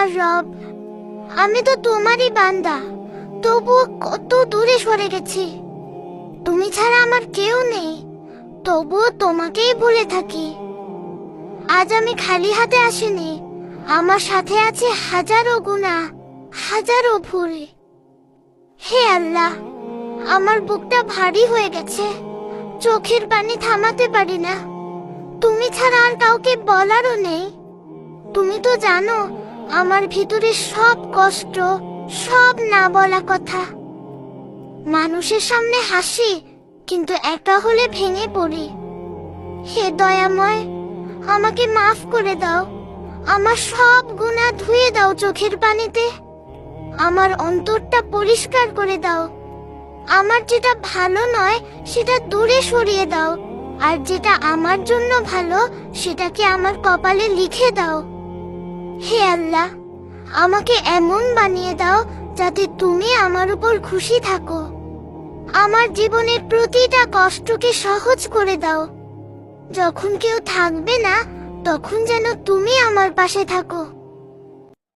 আমার রব, আমি তো তোমারই বান্দা, তবুও কত দূরে সরে গেছি। তুমি ছাড়া আমার কেউ নেই, তবুও তোমাকেই ভুলে থাকি। আজ আমি খালি হাতে আসিনি, আমার সাথে আছে হাজারো গুনাহ, হাজারো ভুল। হে আল্লাহ, আমার বুকটা ভারী হয়ে গেছে, চোখের পানি থামাতে পারি না। তুমি ছাড়া আর কাউকে বলারও নেই। তুমি তো জানো আমার ভিতরে সব কষ্ট, সব না বলা কথা। মানুষের সামনে হাসি, কিন্তু একা হলে ভেঙে পড়ি। হে দয়াময়, আমাকে মাফ করে দাও। আমার সব গুনাহ ধুয়ে দাও চোখের পানিতে। আমার অন্তরটা পরিষ্কার করে দাও। আমার যেটা ভালো নয় সেটা দূরে সরিয়ে দাও, আর যেটা আমার জন্য ভালো সেটাকে আমার কপালে লিখে দাও। হে আল্লাহ, আমাকে এমন বানিয়ে দাও যাতে তুমি আমার উপর খুশি থাকো। আমার জীবনের প্রতিটা কষ্টকে সহজ করে দাও। যখন কেউ থাকবে না, তখন যেন তুমি আমার পাশে থাকো।